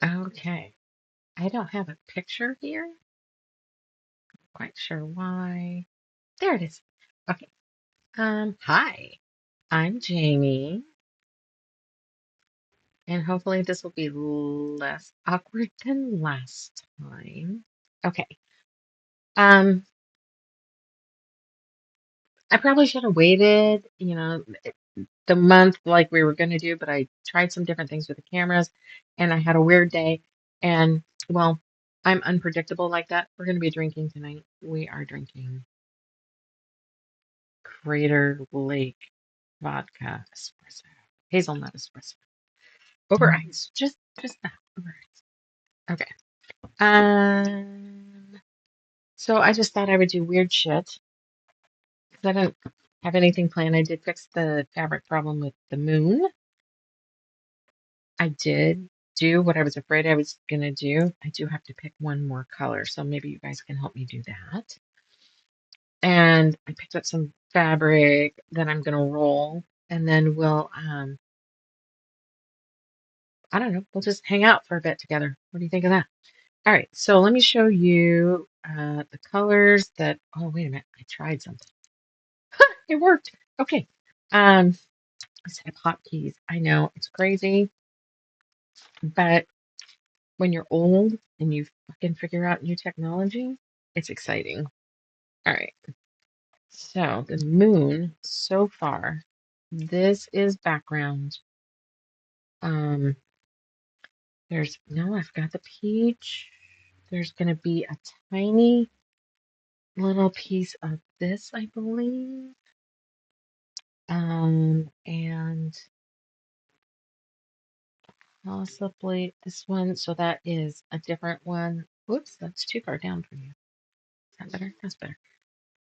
Okay. I don't have a picture here. Quite sure why. There it is. Okay. Hi. I'm Jamie, and hopefully this will be less awkward than last time. Okay. Um, I probably should have waited, the month like we were going to do, but I tried some different things with the cameras and I had a weird day. And well, I'm unpredictable like that. We're going to be drinking tonight. We are drinking Crater Lake vodka espresso, hazelnut espresso over ice. Just that over ice. Okay. Um, so I just thought I would do weird shit because I don't have anything planned. I did fix the fabric problem with the moon. I did do what I was afraid I was gonna do. I do have to pick one more color, so maybe you guys can help me do that. And I picked up some fabric that I'm gonna roll, and then we'll I don't know, we'll just hang out for a bit together. What do you think of that? All right, so let me show you the colors that. Oh, wait a minute, I tried something. It worked. Okay. I set up hotkeys. I know it's crazy, but when you're old and you fucking figure out new technology, it's exciting. All right. So the moon so far, this is background. Um, there's no, I've got the peach. There's gonna be a tiny little piece of this, I believe. And possibly this one. So that is a different one. Whoops, that's too far down for you. Is that better? That's better.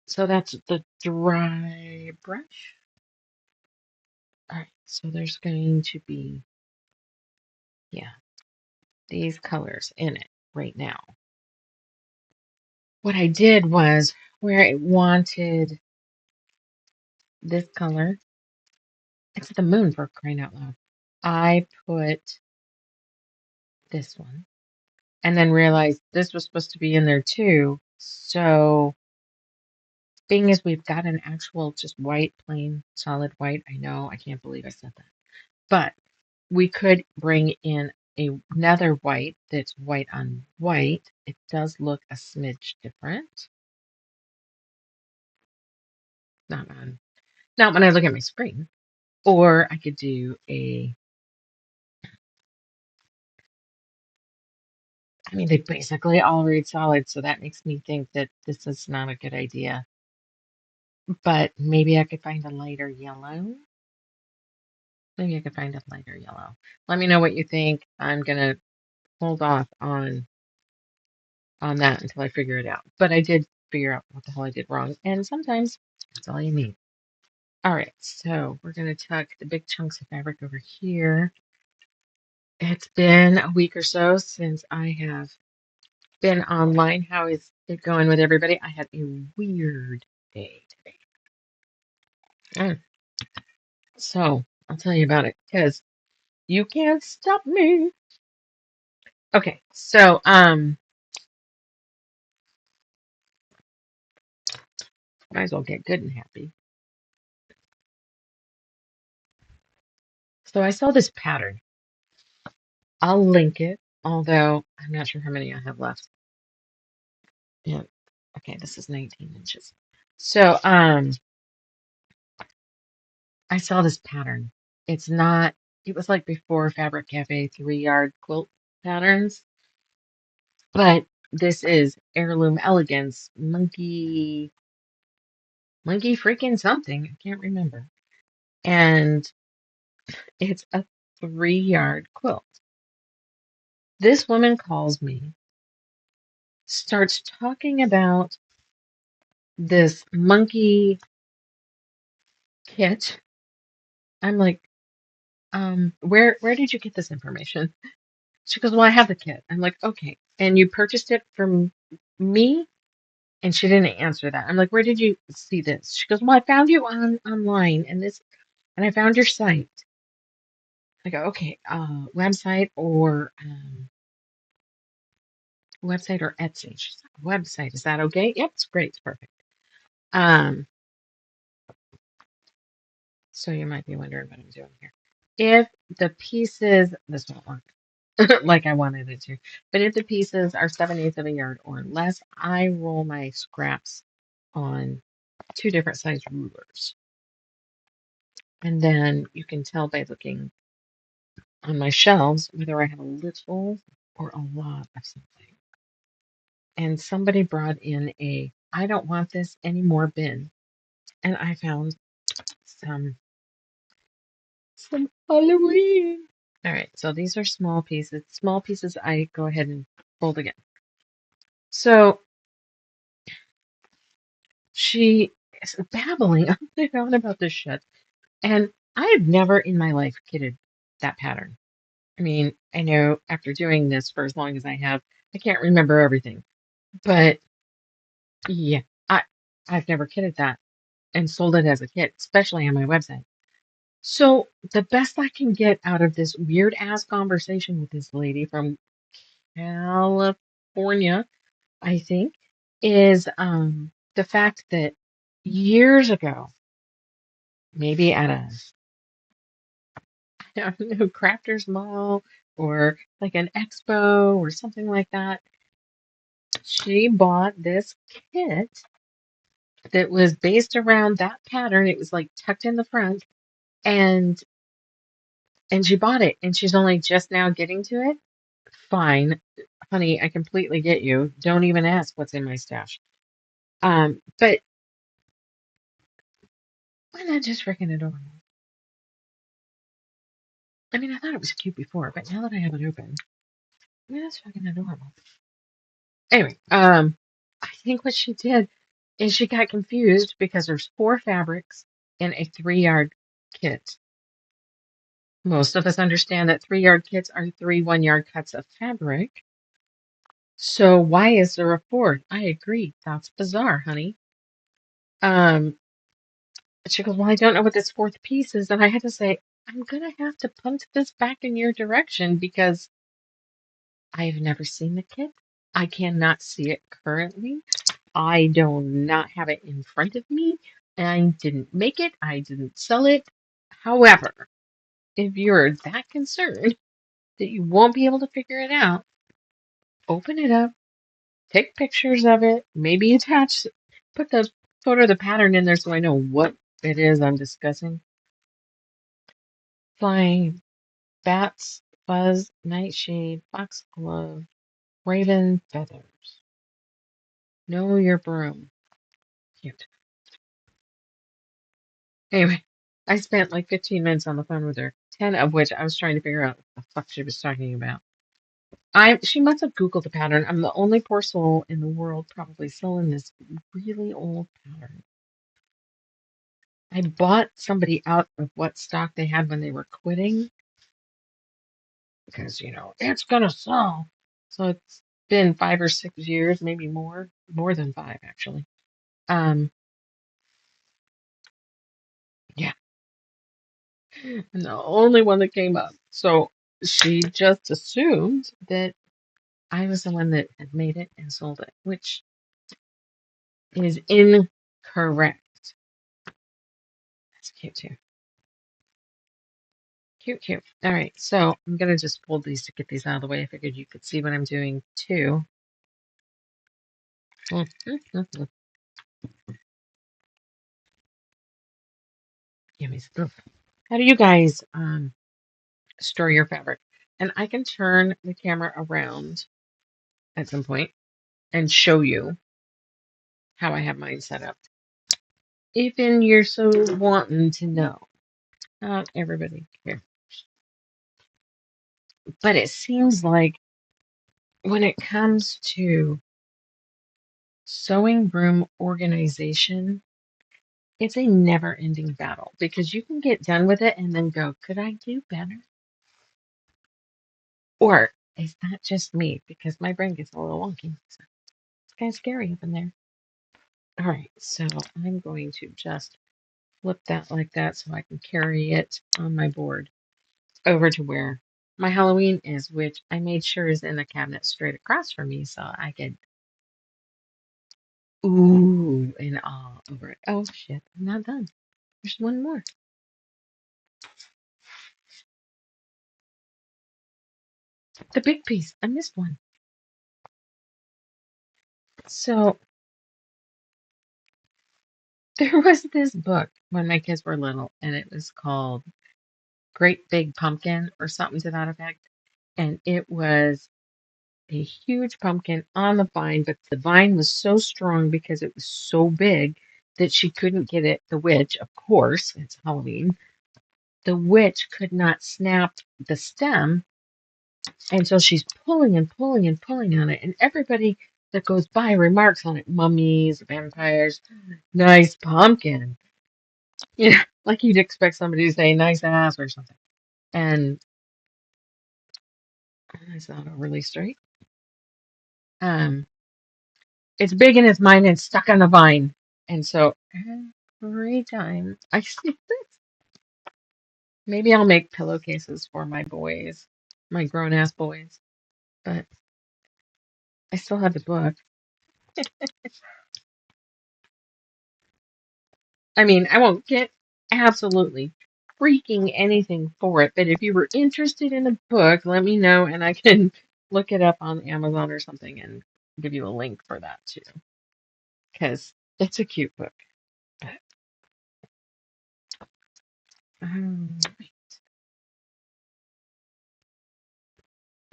So that's the dry brush. All right, so there's going to be, yeah, these colors in it right now. What I did was where I wanted this color, it's the moon for crying out loud. I put this one and then realized this was supposed to be in there too. So being as we've got an actual just white, plain, solid white, I know, I can't believe I said that. But we could bring in another white that's white on white. It does look a smidge different. Not on, not when I look at my screen. Or I could do I mean, they basically all read solid, so that makes me think that this is not a good idea. But maybe I could find a lighter yellow. Maybe I could find a lighter yellow. Let me know what you think. I'm gonna hold off on that until I figure it out. But I did figure out what the hell I did wrong, and sometimes that's all you need. All right, so we're gonna tuck the big chunks of fabric over here. It's been a week or so since I have been online. How is it going with everybody? I had a weird day today. Mm. So I'll tell you about it because you can't stop me. Okay, so might as well get good and happy. So I saw this pattern. I'll link it, although I'm not sure how many I have left. Yeah. Okay, this is 19 inches. So I saw this pattern. It's not, it was like before Fabric Cafe 3-yard quilt patterns, but this is Heirloom Elegance monkey freaking something. I can't remember. And it's a 3-yard quilt. This woman calls me, starts talking about this monkey kit. I'm like, where did you get this information? She goes, well, I have the kit. I'm like, okay. And you purchased it from me? And she didn't answer that. I'm like, where did you see this? She goes, well, I found you online and I found your site. I go, okay, website or Website or Etsy? She's like, website. Is that okay? Yep, it's great. It's perfect. Um, so you might be wondering what I'm doing here. If the pieces, this won't work like I wanted it to, but if the pieces are 7/8 of a yard or less, I roll my scraps on two different size rulers. And then you can tell by looking on my shelves whether I have a little or a lot of something. And somebody brought in a I don't want this anymore bin. And I found some Halloween. All right, so these are small pieces. Small pieces I go ahead and fold again. So she is babbling on and on about this shit. And I have never in my life kidded that pattern. I mean, I know after doing this for as long as I have, I can't remember everything. But yeah, I've never kidded that and sold it as a kit, especially on my website. So the best I can get out of this weird ass conversation with this lady from California, I think, is the fact that years ago, maybe at a I don't know, crafters mall or like an expo or something like that, she bought this kit that was based around that pattern. It was like tucked in the front and she bought it and she's only just now getting to it. Fine, honey, I completely get you. Don't even ask what's in my stash. But why not just freaking adorable? I mean, I thought it was cute before, but now that I have it open, I mean, that's fucking adorable. Anyway, I think what she did is she got confused because there's four fabrics in a 3 yard kit. Most of us understand that 3 yard kits are three 1 yard cuts of fabric. So why is there a fourth? I agree. That's bizarre, honey. Um, she goes, well, I don't know what this fourth piece is. And I had to say, I'm gonna have to punt this back in your direction because I've never seen the kit. I cannot see it currently. I do not have it in front of me. I didn't make it. I didn't sell it. However, if you're that concerned that you won't be able to figure it out, open it up, take pictures of it, maybe put the photo of the pattern in there so I know what it is I'm discussing. Flying bats, fuzz, nightshade, foxglove, raven feathers. Know your broom. Cute. Anyway, I spent like 15 minutes on the phone with her, 10 of which I was trying to figure out what the fuck she was talking about. She must have Googled the pattern. I'm the only poor soul in the world probably selling this really old pattern. I bought somebody out of what stock they had when they were quitting because, it's gonna sell. So it's been 5 or 6 years, maybe more than five actually. Um, yeah, I'm the only one that came up. So she just assumed that I was the one that had made it and sold it, which is incorrect. That's cute too. Cute, cute. All right, so I'm gonna just fold these to get these out of the way. I figured you could see what I'm doing too. Yummy stuff. How do you guys store your fabric? And I can turn the camera around at some point and show you how I have mine set up. Even you're so wanting to know. Not everybody cares. But it seems like when it comes to sewing room organization, it's a never ending battle because you can get done with it and then go, could I do better? Or is that just me? Because my brain gets a little wonky. So it's kind of scary up in there. All right, so I'm going to just flip that like that so I can carry it on my board over to where my Halloween is, which I made sure is in the cabinet straight across from me so I could ooh and all over it. Oh shit, I'm not done. There's one more. The big piece. I missed one. So there was this book when my kids were little, and it was called Great Big Pumpkin or something to that effect. And it was a huge pumpkin on the vine, but the vine was so strong because it was so big that she couldn't get it. The witch, of course, it's Halloween. The witch could not snap the stem, and so she's pulling and pulling and pulling on it, and everybody that goes by remarks on it. Mummies, vampires, nice pumpkin. You know, like you'd expect somebody to say nice ass or something. And that's not overly straight. Um, it's big and it's mine and stuck on the vine. And so every time I see this, maybe I'll make pillowcases for my boys, my grown ass boys. But I still have the book. I mean, I won't get absolutely freaking anything for it, but if you were interested in a book, let me know and I can look it up on Amazon or something and give you a link for that too. Because it's a cute book. But, um,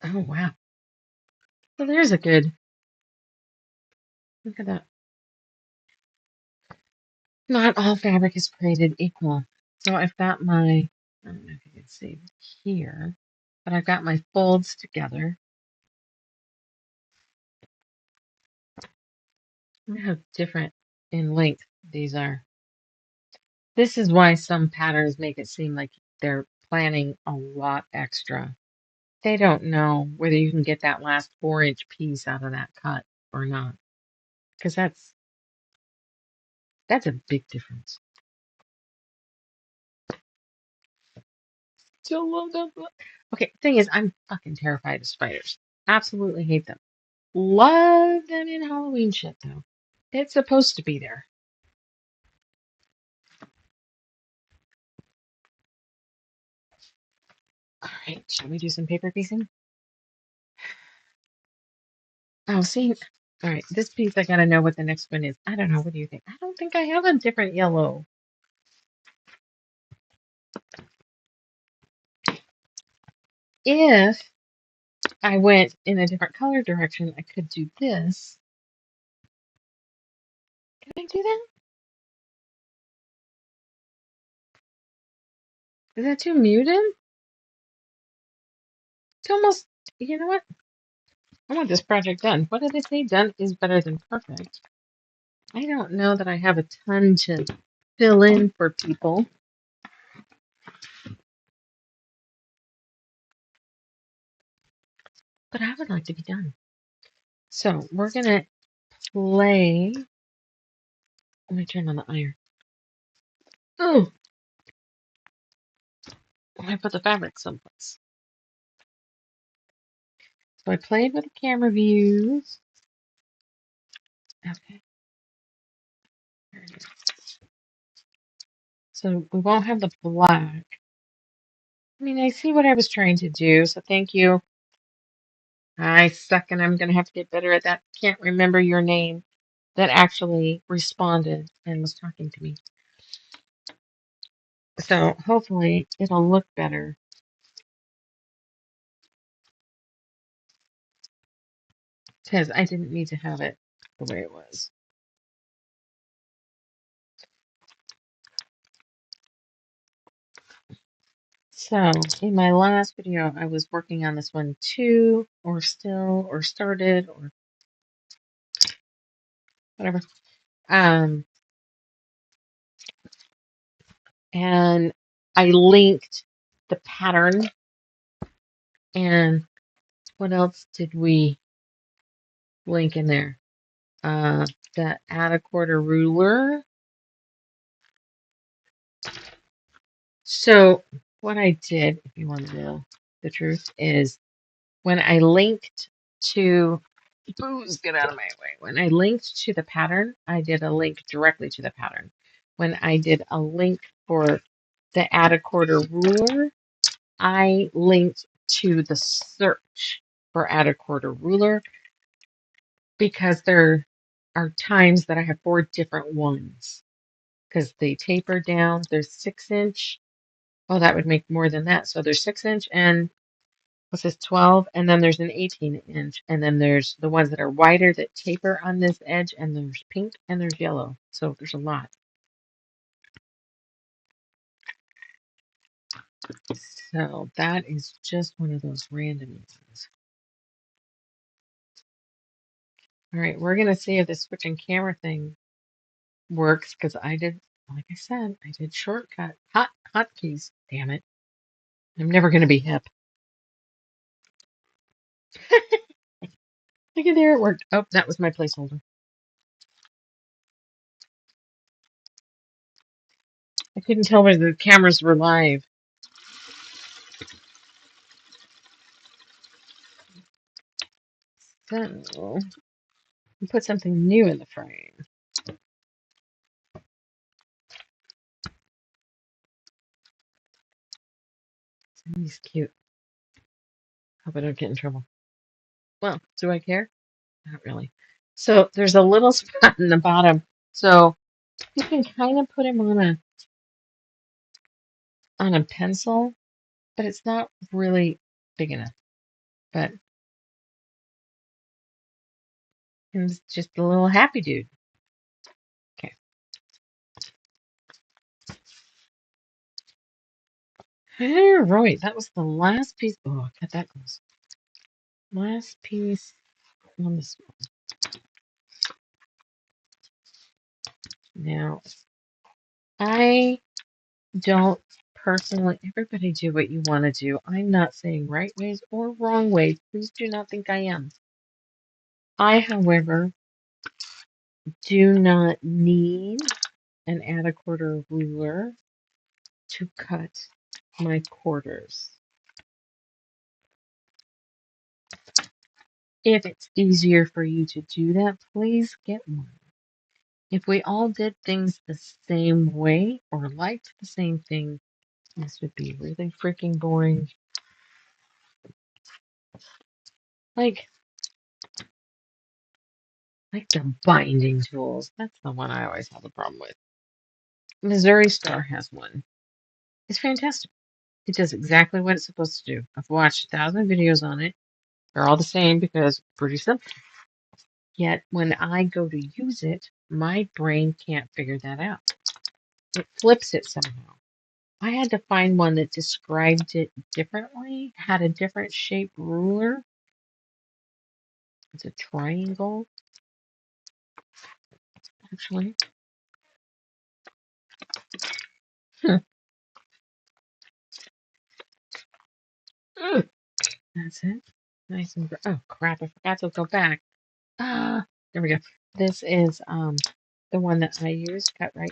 oh, wow. So there's a good, look at that. Not all fabric is created equal. So I've got my, I don't know if you can see here, but I've got my folds together. Look how different in length these are. This is why some patterns make it seem like they're planning a lot extra. They don't know whether you can get that last 4-inch piece out of that cut or not. Because that's a big difference. Still love that book. Okay, thing is, I'm fucking terrified of spiders. Absolutely hate them. Love them in Halloween shit, though. It's supposed to be there. All right, shall we do some paper piecing? Oh, see. All right, this piece, I gotta know what the next one is. I don't know. What do you think? I don't think I have a different yellow. If I went in a different color direction, I could do this. Can I do that? Is that too muted? It's almost, you know what? I want this project done. What did they say? Done is better than perfect. I don't know that I have a ton to fill in for people. But I would like to be done. So we're going to play. Let me turn on the iron. Oh, I put the fabric someplace. So I played with the camera views. Okay. There it is. So we won't have the black. I mean, I see what I was trying to do, so thank you. I suck and I'm going to have to get better at that. Can't remember your name that actually responded and was talking to me. So hopefully it'll look better. Because I didn't need to have it the way it was. So in my last video, I was working on this one too, or still, or started, or whatever. And I linked the pattern. And what else did we link in there? The add a quarter ruler. So what I did, if you want to the truth is when I linked to, booze, get out of my way. When I linked to the pattern, I did a link directly to the pattern. When I did a link for the add a quarter ruler, I linked to the search for add a quarter ruler because there are times that I have 4 different ones because they taper down. There's 6-inch. Oh, that would make more than that. So there's 6-inch and what's this, 12, and then there's an 18-inch, and then there's the ones that are wider that taper on this edge, and there's pink and there's yellow. So there's a lot. So that is just one of those random things. All right, we're gonna see if the switching camera thing works because I did, like I said, I did shortcut hotkeys. Damn it! I'm never gonna be hip. Look at there, it worked. Oh, that was my placeholder. I couldn't tell whether the cameras were live. So we put something new in the frame. He's cute. Hope I don't get in trouble. Well, do I care? Not really. So there's a little spot in the bottom. So you can kind of put him on a pencil, but it's not really big enough. But it's just a little happy dude. Okay. All right, that was the last piece. Oh, cut that close. Last piece on this one. Now, I don't personally, everybody do what you want to do. I'm not saying right ways or wrong ways. Please do not think I am. I, however, do not need an add a quarter ruler to cut my quarters. If it's easier for you to do that, please get one. If we all did things the same way or liked the same thing, this would be really freaking boring. Like the binding tools. That's the one I always have a problem with. Missouri Star has one. It's fantastic. It does exactly what it's supposed to do. I've watched 1,000 videos on it. They're all the same because pretty simple. Yet when I go to use it, my brain can't figure that out. It flips it somehow. I had to find one that described it differently, had a different shaped ruler. It's a triangle, actually. That's it. Nice and oh crap! I forgot to go back. There we go. This is the one that I use, cut right,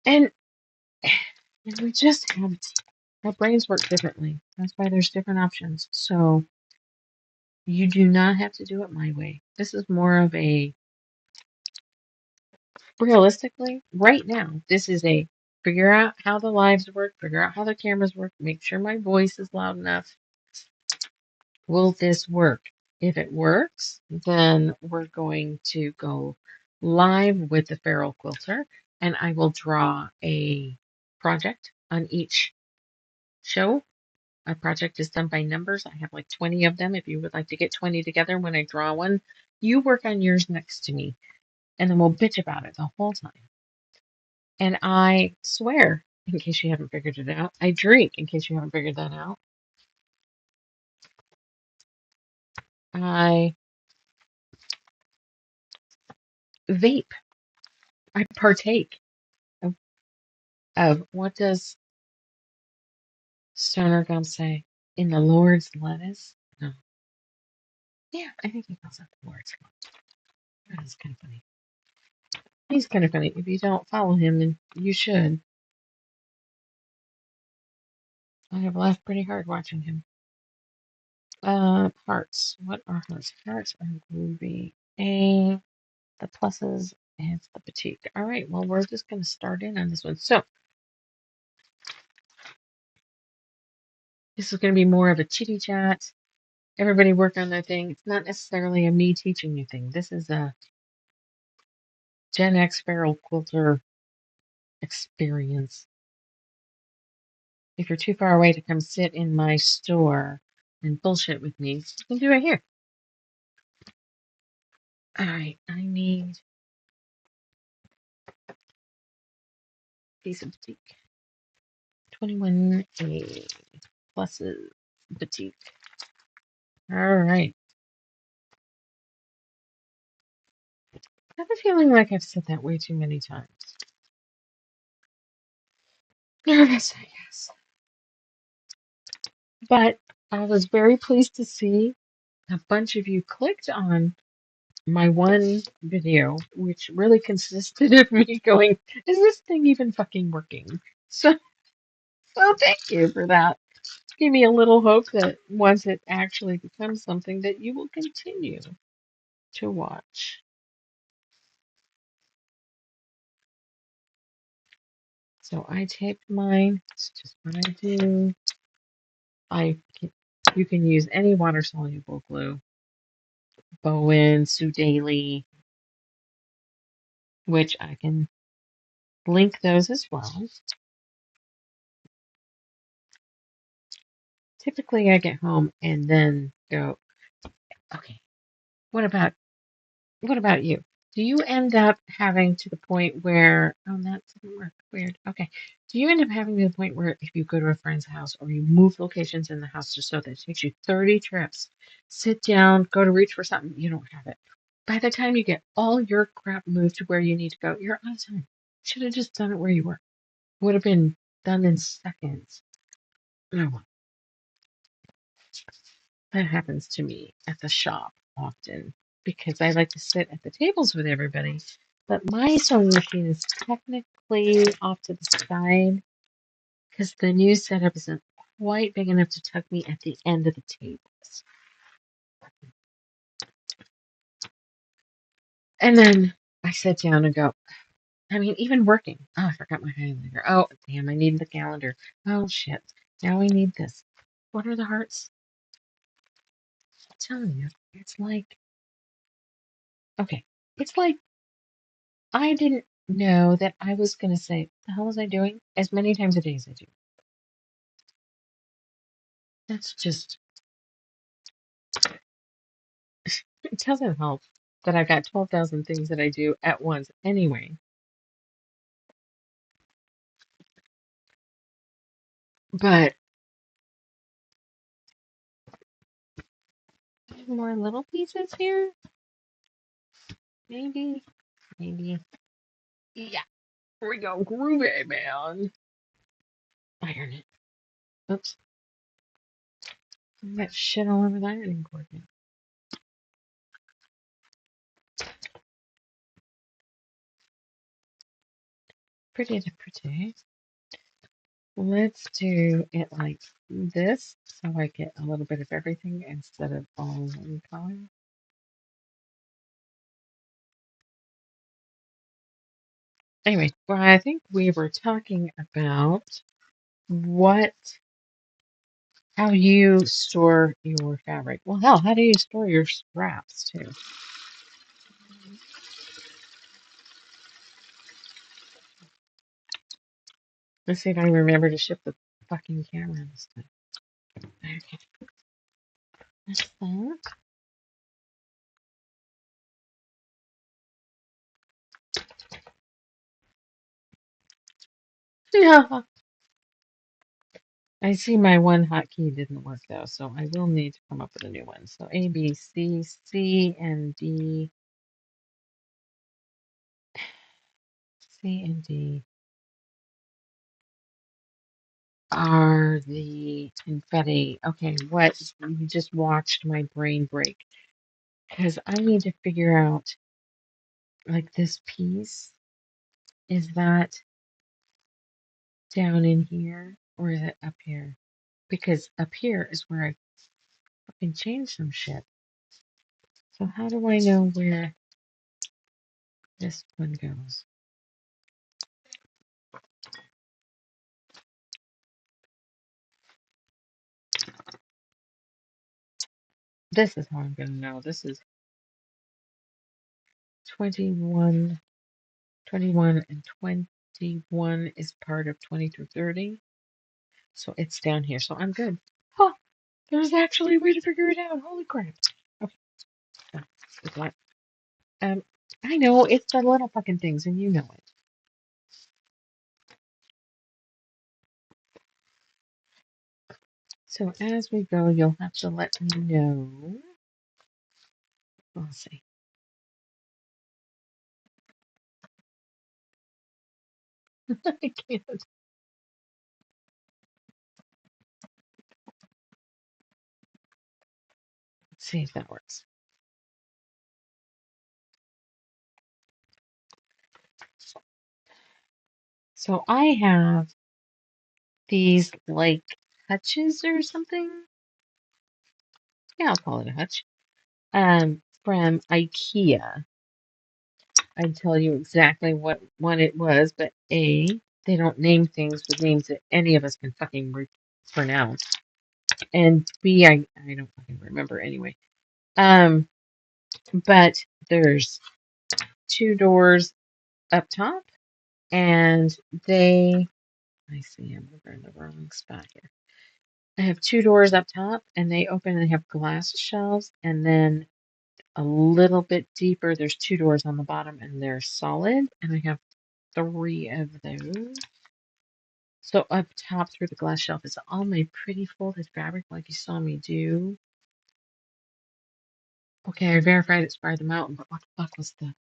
and we just have our brains work differently. That's why there's different options. So you do not have to do it my way. This is more of a realistically, right now, this is a figure out how the lives work, figure out how the cameras work, make sure my voice is loud enough. Will this work? If it works, then we're going to go live with the Feral Quilter, and I will draw a project on each show. A project is done by numbers. I have like 20 of them. If you would like to get 20 together when I draw one, you work on yours next to me, and then we'll bitch about it the whole time. And I swear, in case you haven't figured it out, I drink, in case you haven't figured that out. I vape. I partake of what does Stoner Gum say? In the Lord's lettuce? No. Yeah, I think he calls it the Lord's lettuce. That is kind of funny. He's kind of funny. If you don't follow him, then you should. I have laughed pretty hard watching him. Hearts. What are hearts? Hearts are groovy. The pluses is the petite. All right, well, we're just going to start in on this one. So, this is going to be more of a chitty chat. Everybody work on their thing. It's not necessarily a me teaching you thing. This is a Gen X feral quilter experience. If you're too far away to come sit in my store and bullshit with me, you can do it here. All right, I need a piece of batik. 21A pluses batik. All right. I have a feeling like I've said that way too many times. Nervous, I guess. But I was very pleased to see a bunch of you clicked on my one video, which really consisted of me going, is this thing even fucking working? So thank you for that. Give me a little hope that once it actually becomes something that you will continue to watch. So I taped mine. It's just what I do. You can use any water soluble glue. Bowen, Sue Daly, which I can link those as well. Typically I get home and then go, okay, what about you? Do you end up having to the point where, oh, that didn't work. Weird. Okay. Do you end up having to the point where if you go to a friend's house or you move locations in the house just so that it takes you 30 trips, sit down, go to reach for something, you don't have it. By the time you get all your crap moved to where you need to go, you're out of time. Should have just done it where you were. Would have been done in seconds. Oh, well, that happens to me at the shop often because I like to sit at the tables with everybody. But my sewing machine is technically off to the side because the new setup isn't quite big enough to tuck me at the end of the tables. And then I sit down and go, I mean, even working. Oh, I forgot my highlighter. Oh, damn, I need the calendar. Oh, shit. Now I need this. What are the hearts? I'm telling you, it's like, okay, it's like I didn't know that I was going to say, the hell was I doing? As many times a day as I do. That's just, it doesn't help that I've got 12,000 things that I do at once anyway. But more little pieces here? Maybe. Maybe. Yeah. Here we go. Groovy, man. Iron it. Oops. I got shit all over the ironing board now. Pretty to pretty. Let's do it like this so I get a little bit of everything instead of all one color. Anyway, well, I think we were talking about what, how you store your fabric. Well, hell, how do you store your scraps too? Let's see if I can remember to ship the fucking camera this time. Okay, that's that. Yeah. I see my one hotkey didn't work though, so I will need to come up with a new one. So A, B, C, C, and D. C and D are the confetti. Okay, what? You just watched my brain break. Because I need to figure out, like, this piece, is that down in here or is it up here? because up here is where I fucking changed some shit. So how do I know where this one goes? This is how I'm gonna know. This is 21, 21, and 21 is part of 20 through 30. So it's down here. So I'm good. Huh. There's actually a way to figure it out. Holy crap. Okay. So, with that. I know it's the little fucking things, and you know it. So as we go, you'll have to let me know. I'll see. I can't. Let's see if that works. So I have these like hutches or something. Yeah, I'll call it a hutch. From IKEA. I'd tell you exactly what one it was, but A, they don't name things with names that any of us can fucking pronounce. And B, I don't fucking remember anyway. But there's two doors up top, and I see I'm over in the wrong spot here. I have two doors up top, and they open and they have glass shelves, and then a little bit deeper, there's two doors on the bottom, and they're solid, and I have three of those. So up top through the glass shelf is all my pretty folded fabric like you saw me do. Okay, I verified it's by the mountain, but what the fuck was the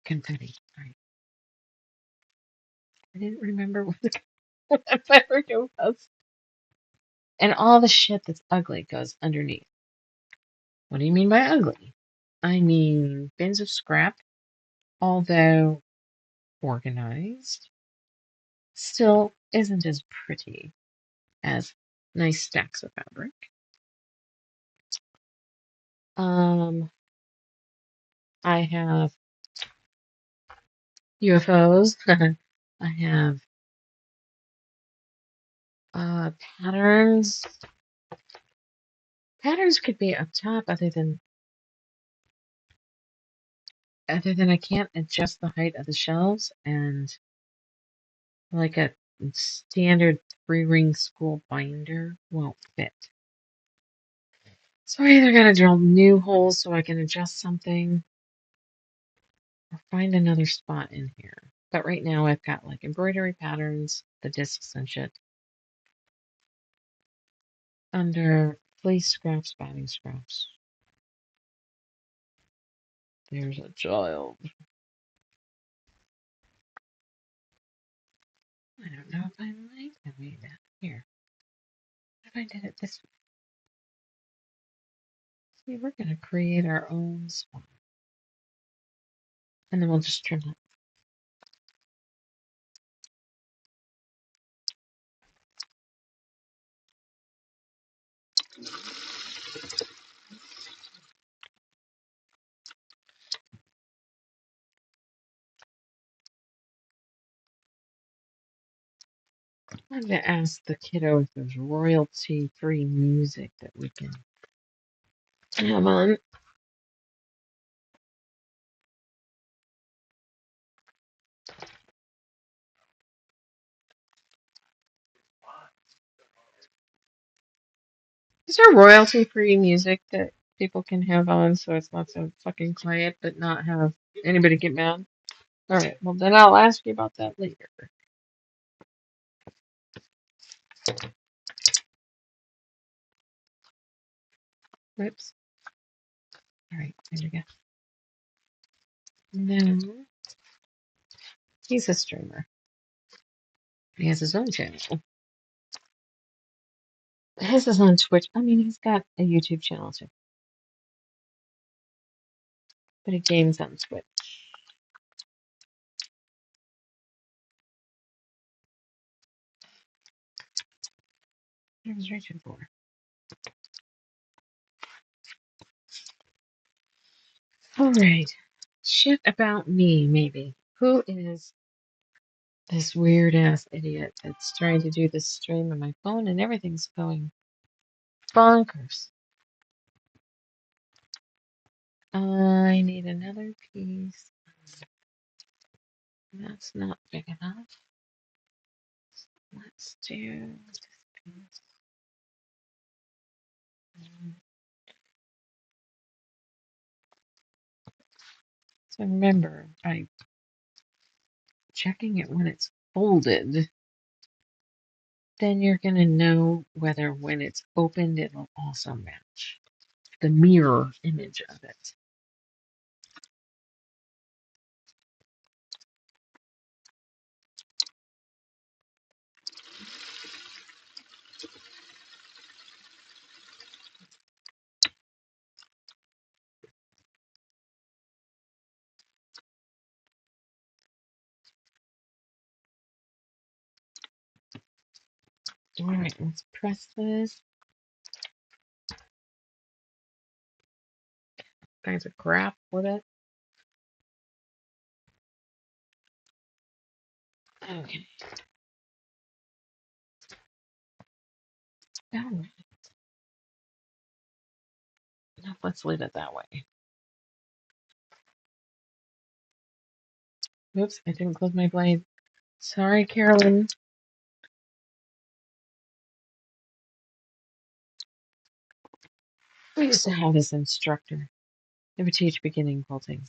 confetti? Sorry. I didn't remember what the what that fabric was. And all the shit that's ugly goes underneath. What do you mean by ugly? I mean bins of scrap, although organized, still isn't as pretty as nice stacks of fabric. I have UFOs. I have patterns. Patterns could be up top, other than I can't adjust the height of the shelves, and like a standard 3-ring school binder won't fit. So I either gotta drill new holes so I can adjust something, or find another spot in here. But right now I've got like embroidery patterns, the discs and shit, under fleece scraps, batting scraps. There's a child. I don't know if I like the way that. Here. What if I did it this way? See, we're going to create our own spot. And then we'll just trim that. I'm going to ask the kiddo if there's royalty-free music that we can have on. Is there royalty-free music that people can have on so it's not so fucking quiet but not have anybody get mad? Alright, well then I'll ask you about that later. Whoops. Alright, there we go. And then he's a streamer. He has his own channel. His is on Twitch. I mean, he's got a YouTube channel too. But he games on Twitch. I was reaching for. All right. Shit about me, maybe. Who is this weird ass idiot that's trying to do this stream on my phone and everything's going bonkers? I need another piece. That's not big enough. Let's do this piece. So remember, by checking it when it's folded, then you're going to know whether when it's opened it'll also match the mirror image of it. All right, let's press this. Kinds of crap with it. Okay. All right. Now let's leave it that way. Oops, I didn't close my blade. Sorry, Carolyn. We used to have this instructor. They would teach beginning quilting,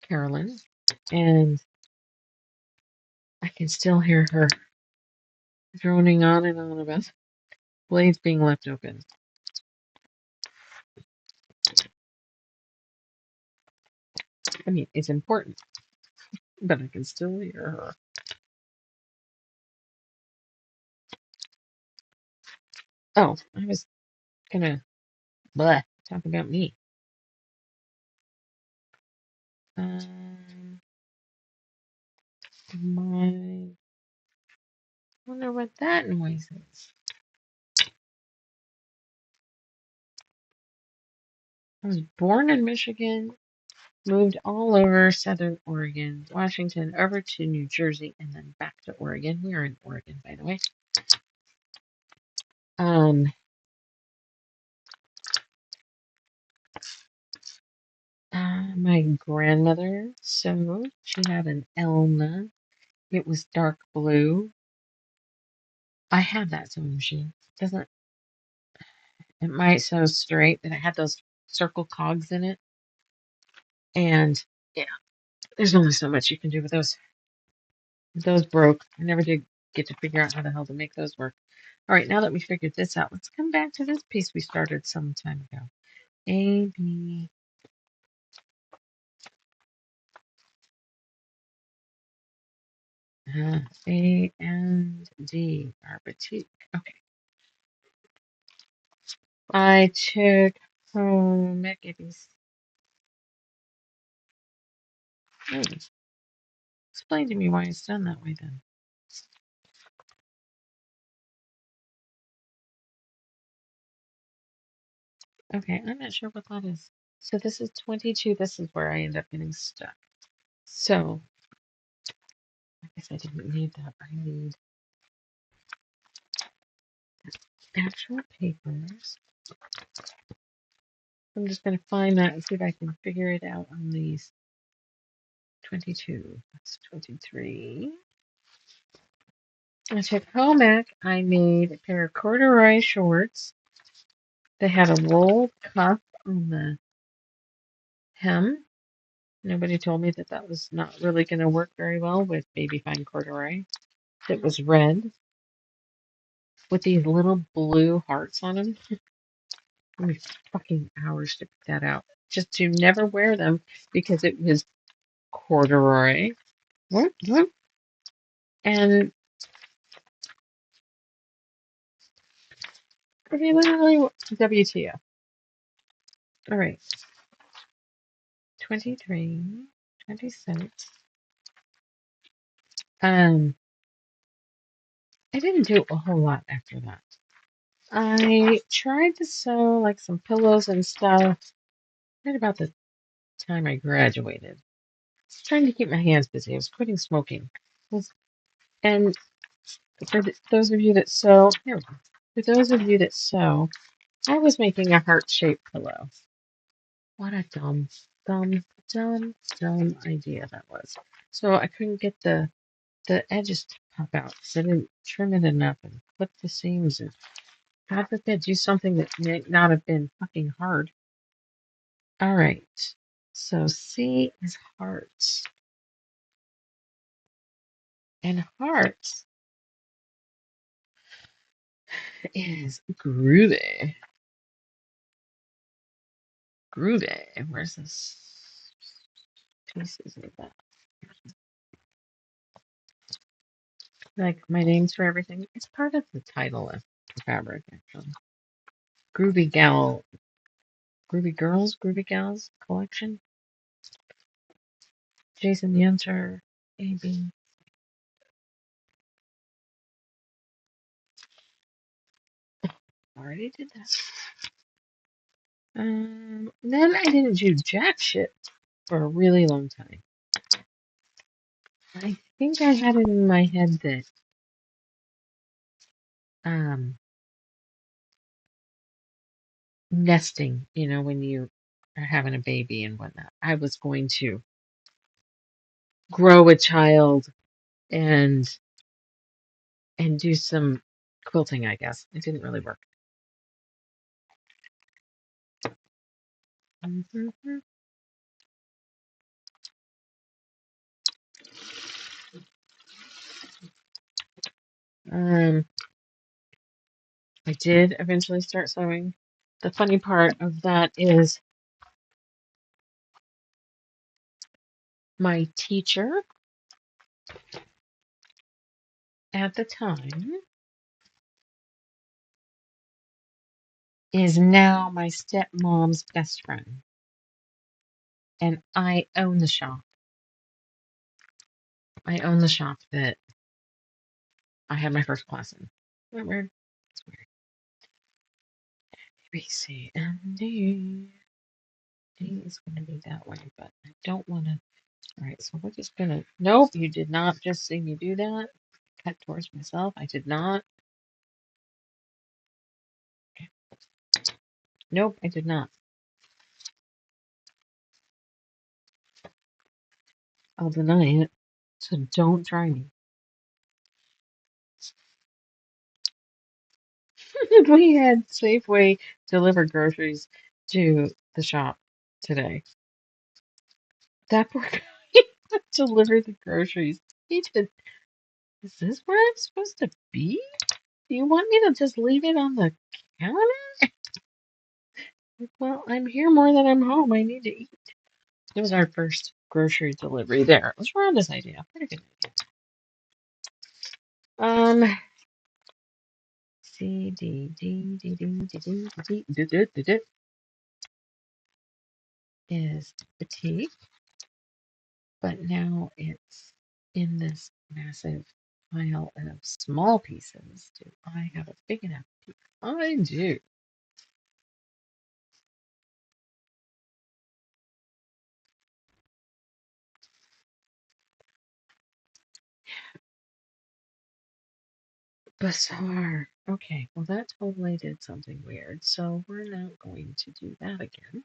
Carolyn, and I can still hear her droning on and on about blades being left open. I mean, it's important, but I can still hear her. Oh, I was gonna talk about me. My wonder what that noise is. I was born in Michigan, moved all over Southern Oregon, Washington, over to New Jersey, and then back to Oregon. We are in Oregon, by the way. My grandmother sewed. She had an Elna. It was dark blue. I have that sewing machine. Doesn't it might sew straight, but it had those circle cogs in it. And yeah, there's only so much you can do with those. Those broke. I never did get to figure out how the hell to make those work. All right, now that we figured this out, let's come back to this piece we started some time ago. A, B, A, and D are batik. Okay. I took home Mickey's. Explain to me why it's done that way then. Okay, I'm not sure what that is. So this is 22. This is where I end up getting stuck. So I guess I didn't need that. I need actual papers. I'm just going to find that and see if I can figure it out on these. 22. That's 23. I took home ec. I made a pair of corduroy shorts. They had a wool cuff on the hem. Nobody told me that that was not really going to work very well with baby fine corduroy. It was red with these little blue hearts on them. It took me fucking hours to pick that out. Just to never wear them because it was corduroy. And okay, literally WTF. All right. 23, 26. I didn't do a whole lot after that. I tried to sew like some pillows and stuff right about the time I graduated. I was trying to keep my hands busy. I was quitting smoking. And for those of you that sew, here we go. For those of you that sew, I was making a heart-shaped pillow. What a dumb idea that was. So I couldn't get the edges to pop out because I didn't trim it enough and clip the seams and God forbid do something that may not have been fucking hard. All right. So C is hearts. And hearts is groovy. Groovy. Where's this pieces of that? Like my names for everything. It's part of the title of the fabric, actually. Groovy Gal, Groovy Girls, Groovy Gals collection. Jason the Enter, AB. Already did that. Then I didn't do jack shit for a really long time. I think I had it in my head that um, nesting, when you are having a baby and whatnot, I was going to grow a child and do some quilting, I guess. It didn't really work. Um, I did eventually start sewing. The funny part of that is my teacher at the time is now my stepmom's best friend, and I own the shop. I own the shop that I had my first class in. Isn't that weird? It's weird. B, C, and D. D is going to be that way, but I don't want to. All right, so we're just going to. Nope, you did not just see me do that. Cut towards myself. I did not. Okay. Nope, I did not. I'll deny it. So don't try me. We had Safeway deliver groceries to the shop today. That poor guy delivered the groceries. He did. Is this where I'm supposed to be? Do you want me to just leave it on the counter? Well, I'm here more than I'm home. I need to eat. It was our first grocery delivery there. It was Rhonda's idea. Pretty good idea. C D D D D D D D D D D D is petite, but now it's in this massive pile of small pieces. Do I have a big enough piece? I do. Bizarre. Okay, well that totally did something weird, so we're not going to do that again.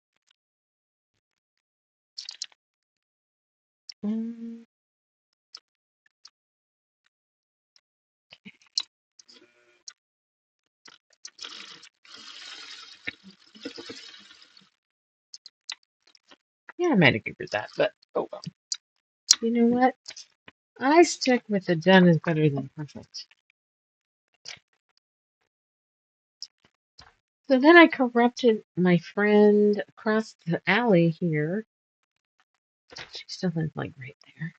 Mm, yeah, I might have given that, but oh well. You know what? I stick with the done is better than perfect. So then I corrupted my friend across the alley here. She still lives like right there.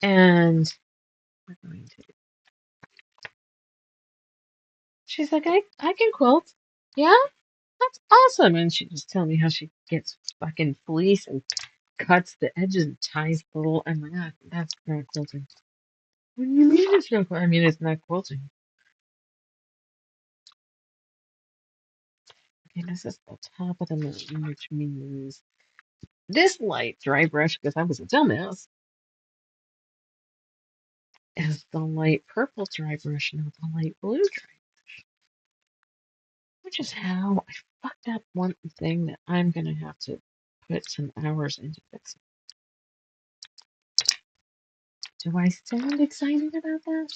And we're going to. She's like, I can quilt. Yeah, that's awesome. And she just telling me how she gets fucking fleece and cuts the edges and ties the little. I'm like, ah, that's not quilting. What do you mean it's not quilting? I mean, it's not quilting. And this is the top of the mountain, which means this light dry brush, because I was a dumbass, is the light purple dry brush, not the light blue dry, which is how I fucked up one thing that I'm going to have to put some hours into fixing. Do I sound excited about that?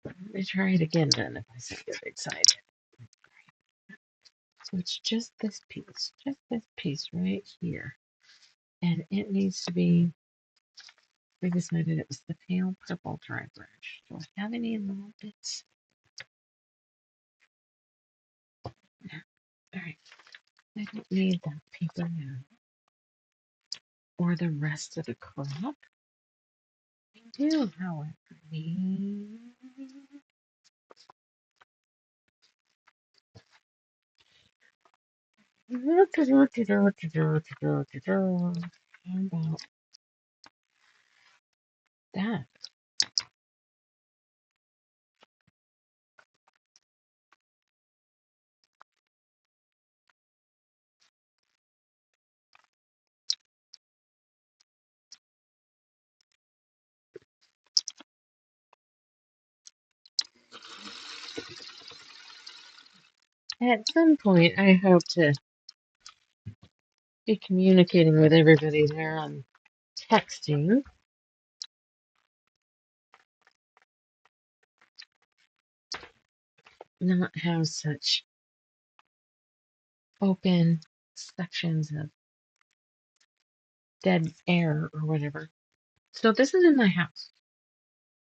Let me try it again then if I sound excited. So it's just this piece right here. And it needs to be, we decided it was the pale purple dry brush. Do I have any little bits? No. All right. I don't need that paper now. Or the rest of the crop. I do, however, need. How about that? At some point, I hope to be communicating with everybody there on texting, not have such open sections of dead air or whatever. So this is in my house,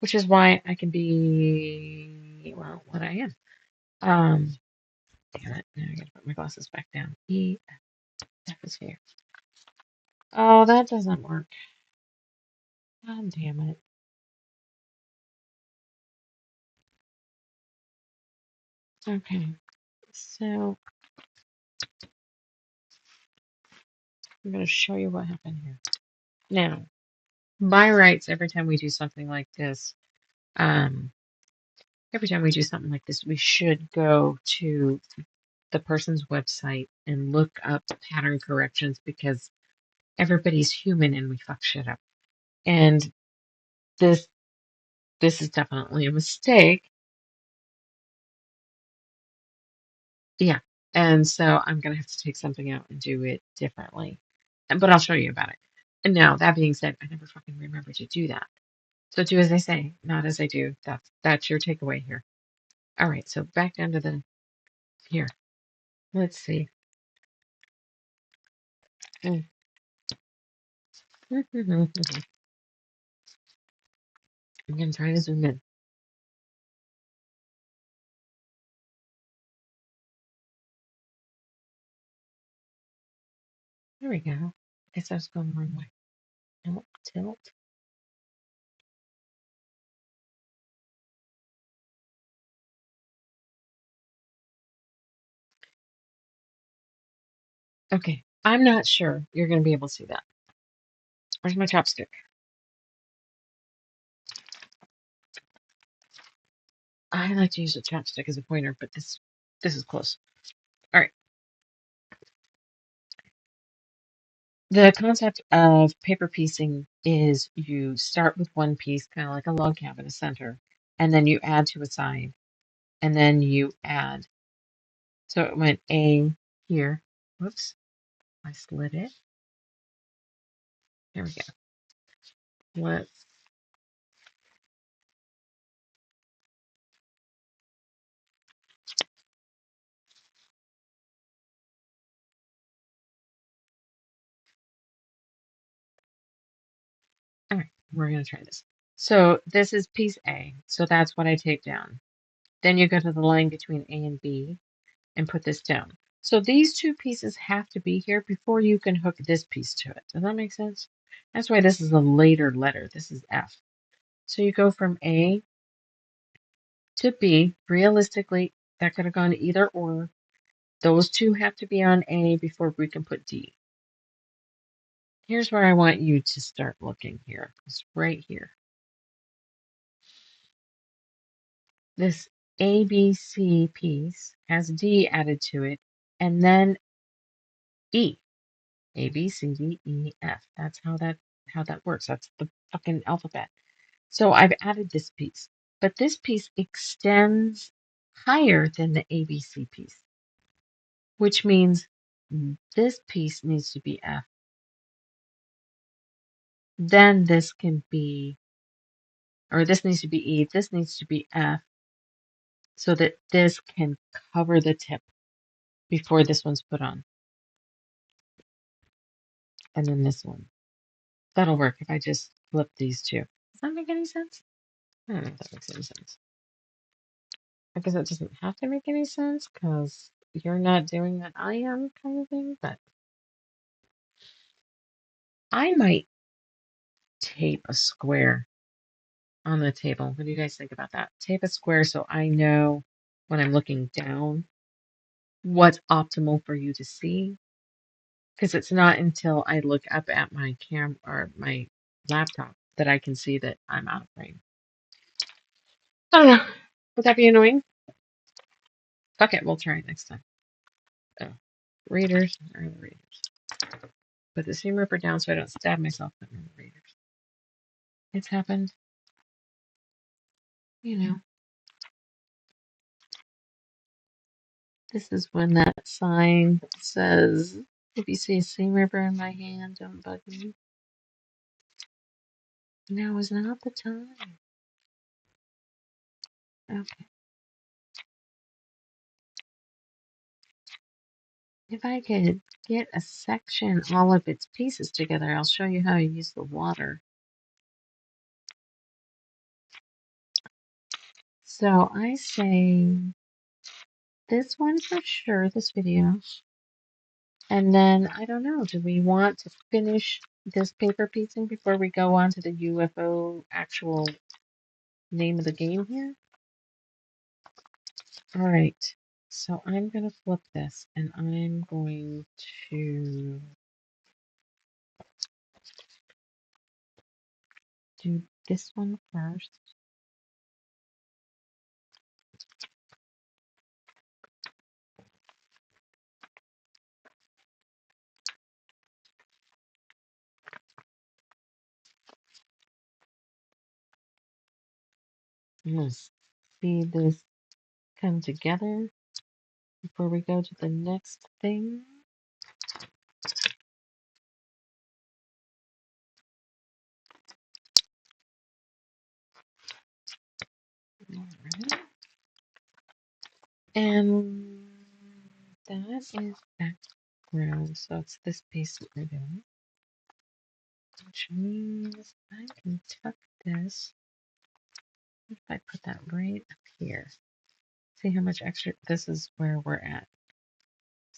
which is why I can be, well, what I am. Damn it, now I gotta put my glasses back down. F is here. Oh, that doesn't work. God damn it. Okay, so I'm gonna show you what happened here. Now, by rights, every time we do something like this, um, we should go to the person's website and look up pattern corrections because everybody's human and we fuck shit up. And this this is definitely a mistake. Yeah. And so I'm gonna have to take something out and do it differently. But I'll show you about it. And now that being said, I never fucking remember to do that. So do as I say, not as I do. That's your takeaway here. All right, so back down to the here. Let's see. Mm. I'm gonna try to zoom in. There we go. I guess I was going the wrong way. Tilt, tilt. Okay, I'm not sure you're gonna be able to see that. Where's my chopstick? I like to use a chopstick as a pointer, but this is close. All right. The concept of paper piecing is you start with one piece, kind of like a log cabin, a center, and then you add to a side, and then you add. So it went A here. Whoops, I slid it. There we go. Let's. All right, we're gonna try this. So this is piece A. So that's what I take down. Then you go to the line between A and B and put this down. So these two pieces have to be here before you can hook this piece to it. Does that make sense? That's why this is a later letter. This is F. So you go from A to B. Realistically, that could have gone either or. Those two have to be on A before we can put D. Here's where I want you to start looking here. It's right here. this ABC piece has D added to it, and then E. A, B, C, D, E, F. That's how that works. That's the fucking alphabet. So I've added this piece, but this piece extends higher than the ABC piece, which means this piece needs to be F. Then this can be, or this needs to be E, this needs to be F, so that this can cover the tip before this one's put on. And then this one. That'll work if I just flip these two. Does that make any sense? I don't know if that makes any sense. I guess it doesn't have to make any sense because you're not doing that I am kind of thing, but I might tape a square on the table. What do you guys think about that? Tape a square so I know when I'm looking down what's optimal for you to see. Because it's not until I look up at my cam or my laptop that I can see that I'm out of frame. I don't know. Would that be annoying? Fuck it, we'll try it next time. Oh, readers are the readers. Put the seam ripper down so I don't stab myself putting in the readers. It's happened. You know. This is when that sign says, if you see a seam ripper in my hand, don't bug me. Now is not the time. Okay. If I could get a section, all of its pieces together, I'll show you how I use the water. So I say this one for sure, this video. And then, I don't know, do we want to finish this paper piecing before we go on to the UFO actual name of the game here? All right, so I'm going to flip this and I'm going to do this one first. I'm going to see this come together before we go to the next thing. All right. And that is background, so it's this piece that we're doing. Which means I can tuck this. If I put that right up here, see how much extra, this is where we're at.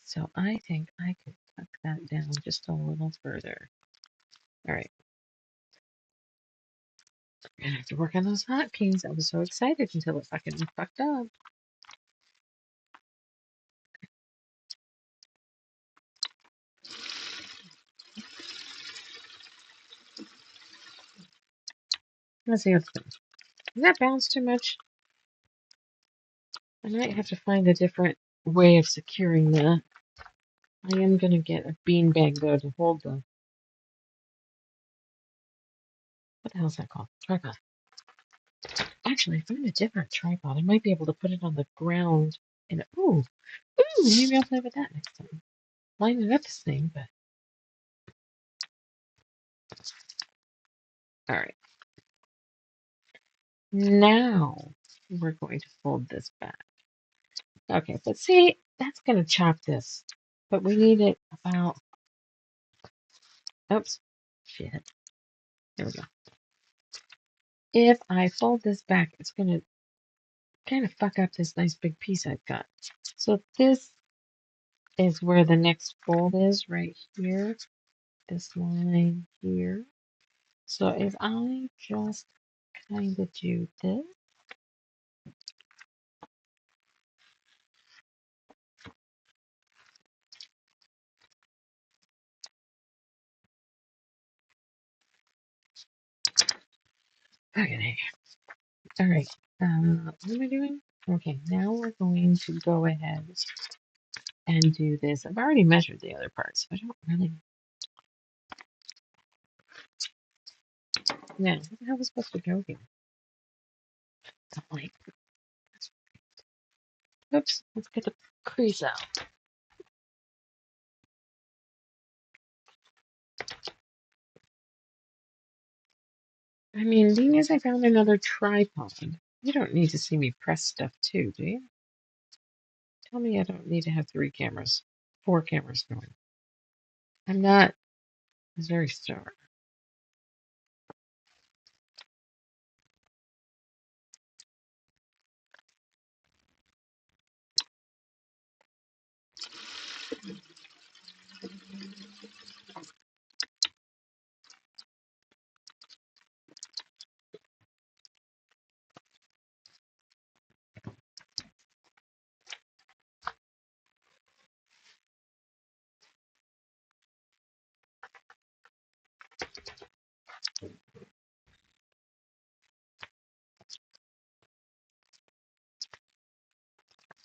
So I think I could tuck that down just a little further. All right. I'm gonna have to work on those hotkeys. I was so excited until it fucking fucked up. Let's see what's going. Does that bounce too much? I might have to find a different way of securing that. I am gonna get a beanbag though to hold the, what the hell is that called? Tripod. Actually, I found a different tripod. I might be able to put it on the ground and ooh, maybe I'll play with that next time. Line it up this thing, but all right. Now we're going to fold this back. Okay, but see, that's gonna chop this. But we need it about, oops, shit. There we go. If I fold this back, it's gonna kind of fuck up this nice big piece I've got. So this is where the next fold is, right here. This line here. So if I just kind of do this. Okay, all right. What am I doing? Okay, now we're going to go ahead and do this. I've already measured the other parts, so I don't really know. What the hell was supposed to go here? The light. Oops, let's get the crease out. I mean, being as I found another tripod, you don't need to see me press stuff too, do you? Tell me I don't need to have 3 cameras, 4 cameras going. I'm not a very star.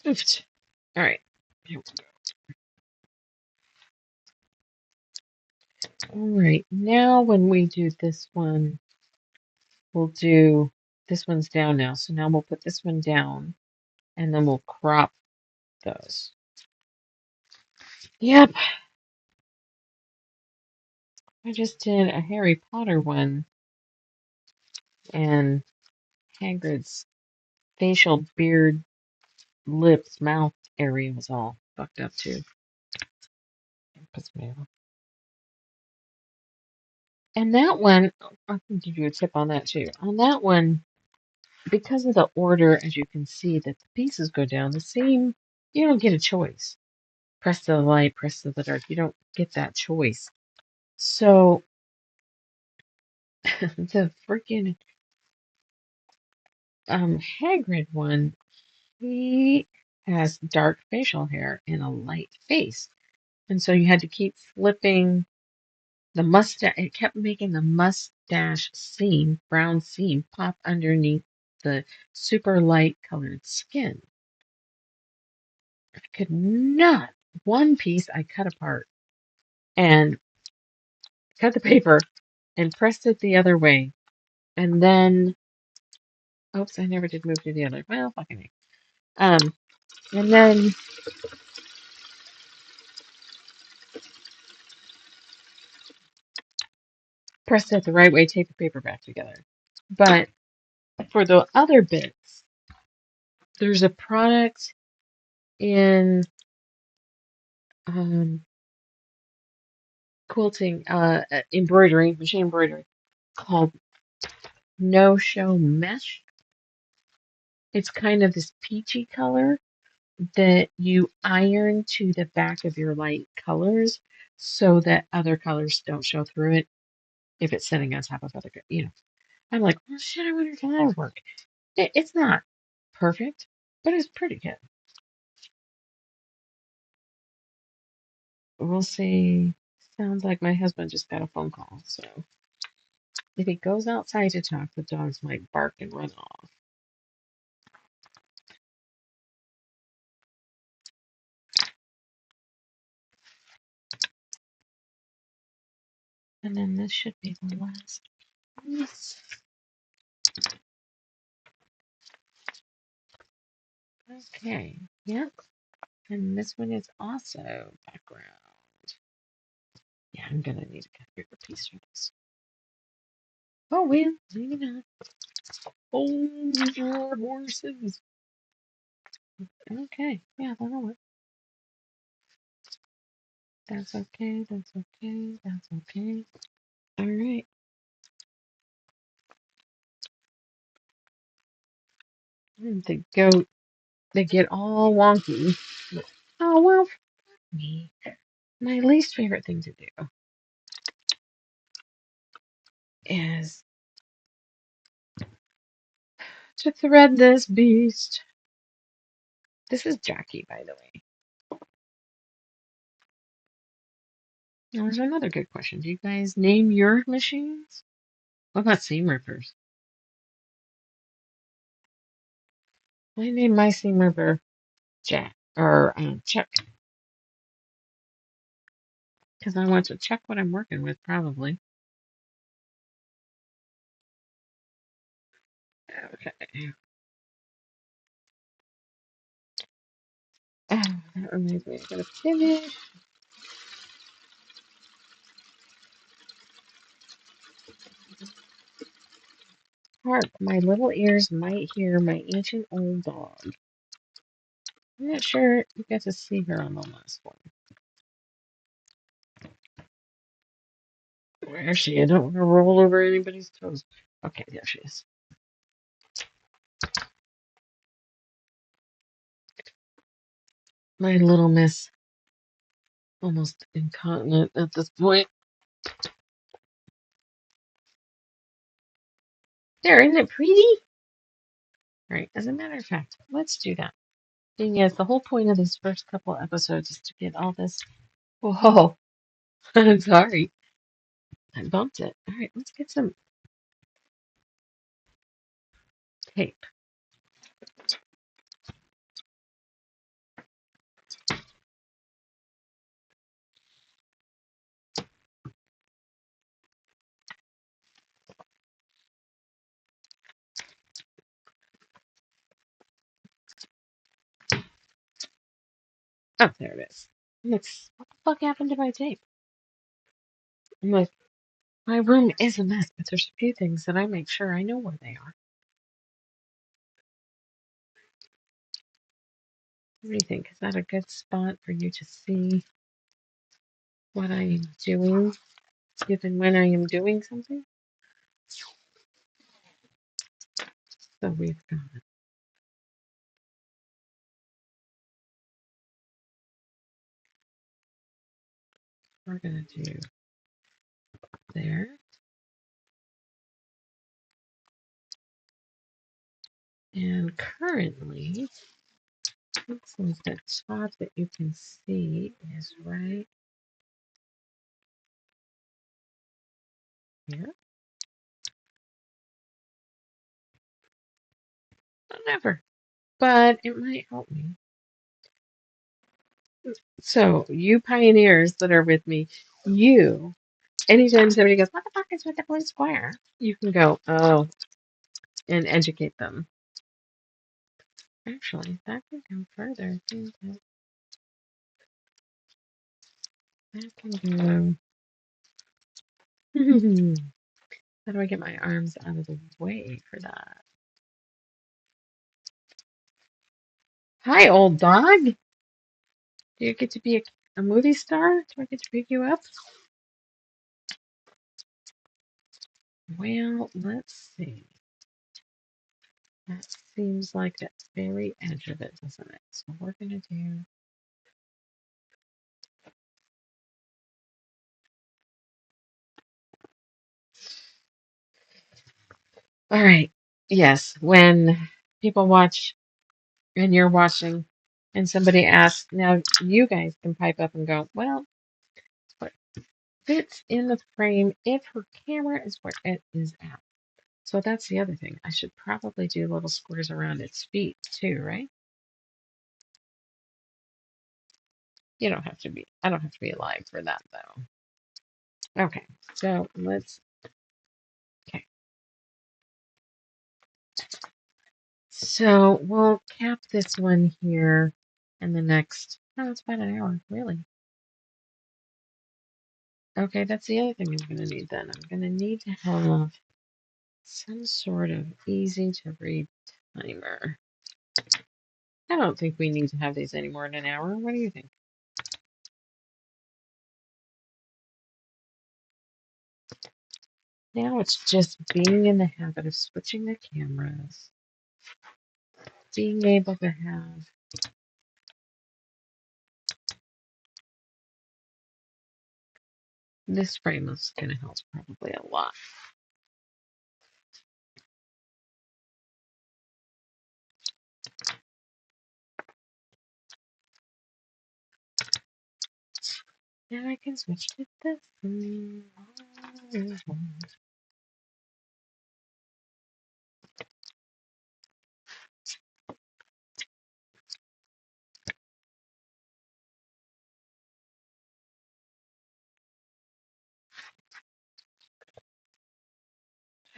Oops. All right. Here we go. All right. Now, when we do this one, we'll do this one's down now. So now we'll put this one down and then we'll crop those. Yep. I just did a Harry Potter one and Hagrid's facial, beard, lips, mouth area was all fucked up too. Puts me off. And that one, I can give you a tip on that too. On that one, because of the order, as you can see, that the pieces go down the same, you don't get a choice. Press to the light, press to the dark. You don't get that choice. So the freaking Hagrid one, he has dark facial hair and a light face. And so you had to keep flipping the mustache. It kept making the mustache seam, brown seam, pop underneath the super light colored skin. I could not. One piece I cut apart and cut the paper and pressed it the other way. And then, oops, I never did move to the other. Well, fucking A. And then pressed it the right way, tape the paper back together. But for the other bits, there's a product in quilting, embroidery, machine embroidery, called No Show Mesh. It's kind of this peachy color that you iron to the back of your light colors so that other colors don't show through it if it's sitting on top of other, I'm like, well, shit, I wonder if that'll work. It's not perfect, but it's pretty good. We'll see. Sounds like my husband just got a phone call, so if he goes outside to talk, the dogs might bark and run off. And then this should be the last piece. Okay, yep. And this one is also background. Yeah, I'm gonna need a bigger piece for this. Oh, well, maybe not. Oh, your horses. Okay, yeah, that'll work. That's okay, that's okay, that's okay. All right. The goat, they get all wonky. Oh, well, me. My least favorite thing to do is to thread this beast. This is Jackie, by the way. Now, there's another good question. Do you guys name your machines? What about seam rippers? I named my seam ripper Jack or Chuck because I want to check what I'm working with, probably. Okay. That reminds me, I gotta finish. Hark, my little ears might hear my ancient old dog. I'm not sure you got to see her on the last one. Where is she? I don't want to roll over anybody's toes. Okay, there she is. My little miss. Almost incontinent at this point. There, isn't it pretty? Right, as a matter of fact, let's do that. And yes, the whole point of these first couple episodes is to get all this. Whoa, I'm sorry. I bumped it. All right, let's get some tape. Oh, there it is. What the fuck happened to my tape? I'm like, my room is a mess, but there's a few things that I make sure I know where they are. What do you think? Is that a good spot for you to see what I am doing, given when I am doing something? So we're gonna do there. And currently, looks like the top that you can see is right here. Whatever. But it might help me. So, you pioneers that are with me, anytime somebody goes, what the fuck is with the blue square? You can go, oh, and educate them. Actually, that can go further. I think that can go. How do I get my arms out of the way for that? Hi, old dog. Do you get to be a movie star? Do I get to pick you up? Well, let's see. That seems like the very edge of it, doesn't it? So we're going to do. All right. Yes, when people watch and you're watching and somebody asks, now you guys can pipe up and go, well, what fits in the frame if her camera is where it is at. So that's the other thing. I should probably do little squares around its feet too, right? You don't have to be, I don't have to be alive for that though. Okay, so okay. So we'll cap this one here and the next, no, it's about an hour, really. Okay, that's the other thing I'm going to need then. I'm going to need to have some sort of easy to read timer. I don't think we need to have these any more than an hour. What do you think? Now it's just being in the habit of switching the cameras, being able to have this frame is going to help probably a lot. Now I can switch to this one.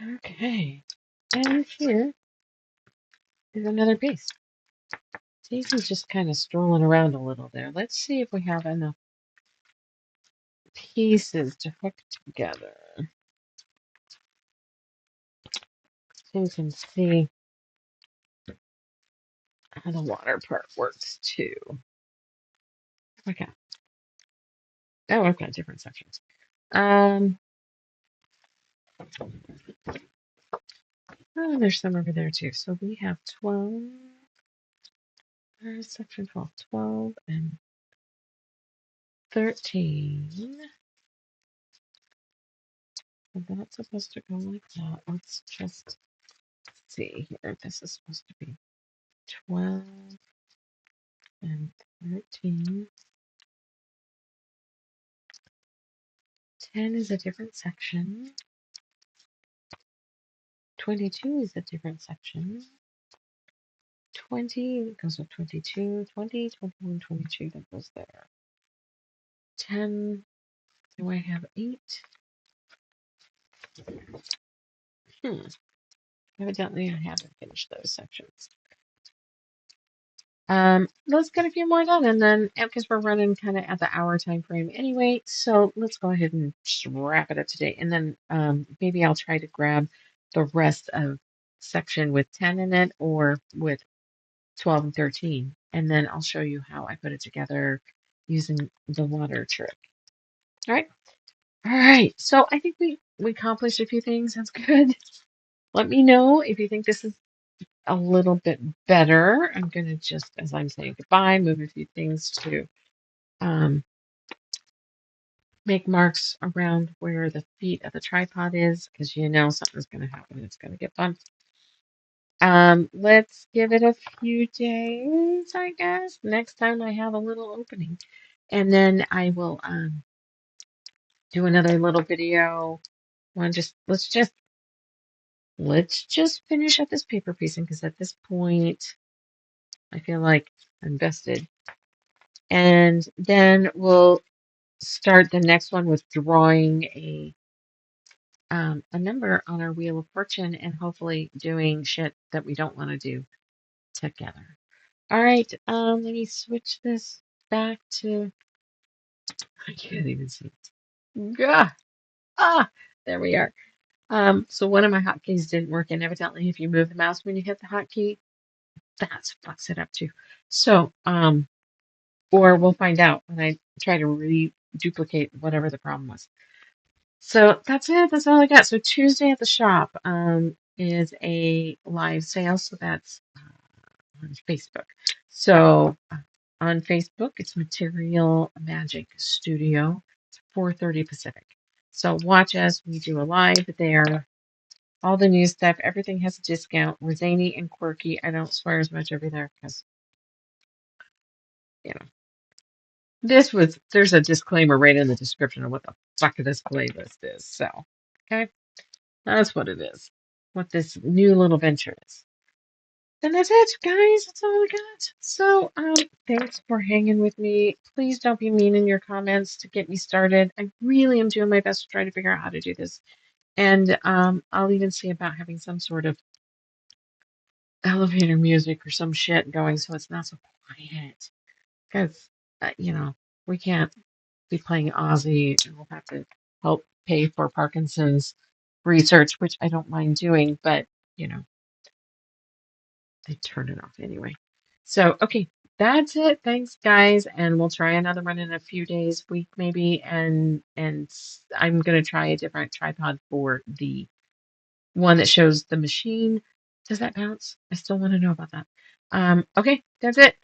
Okay, and here is another piece. Daisy's just kind of strolling around a little there. Let's see if we have enough pieces to hook together. So you can see how the water part works too. Okay. Oh, I've got different sections. Oh, there's some over there too. So we have 12. There's section 12, 12 and 13. So that's supposed to go like that. Let's just see here. This is supposed to be 12 and 13. 10 is a different section. 22 is a different section. 20 goes with 22. 20, 21, 22, that goes there. 10, do I have 8? Evidently I haven't finished those sections. Let's get a few more done, and then because we're running kind of at the hour time frame anyway, so let's go ahead and just wrap it up today, and then maybe I'll try to grab the rest of section with 10 in it or with 12 and 13, and then I'll show you how I put it together using the water trick. All right. All right. So I think we accomplished a few things. That's good. Let me know if you think this is a little bit better. I'm going to just, as I'm saying goodbye, move a few things to make marks around where the feet of the tripod is, because you know something's going to happen. It's going to get fun. Let's give it a few days, I guess. Next time I have a little opening. And then I will do another little video. Let's just finish up this paper piecing, because at this point I feel like I'm vested. And then we'll start the next one with drawing a number on our Wheel of Fortune and hopefully doing shit that we don't want to do together. All right, let me switch this back to, I can't even see it. Gah! Ah, there we are. So one of my hotkeys didn't work, and evidently if you move the mouse when you hit the hotkey, that fucks it up too. So, or we'll find out when I try to reduplicate whatever the problem was. So that's it. That's all I got. So Tuesday at the shop is a live sale. So that's on Facebook. So on Facebook, it's Material Magic Studio. It's 4:30 Pacific. So watch us. We do a live there. All the new stuff. Everything has a discount. We're zany and quirky. I don't swear as much over there because, you know, there's a disclaimer right in the description of what the fuck this playlist is. So, okay. That's what it is. What this new little venture is. And that's it, guys. That's all I got. So, thanks for hanging with me. Please don't be mean in your comments to get me started. I really am doing my best to try to figure out how to do this. And I'll even see about having some sort of elevator music or some shit going so it's not so quiet. Because, we can't be playing Ozzy, and we'll have to help pay for Parkinson's research, which I don't mind doing, but, they turn it off anyway. So, okay, that's it. Thanks, guys, and we'll try another one in a few days, week maybe, and I'm gonna try a different tripod for the one that shows the machine. Does that bounce? I still want to know about that. Okay, that's it.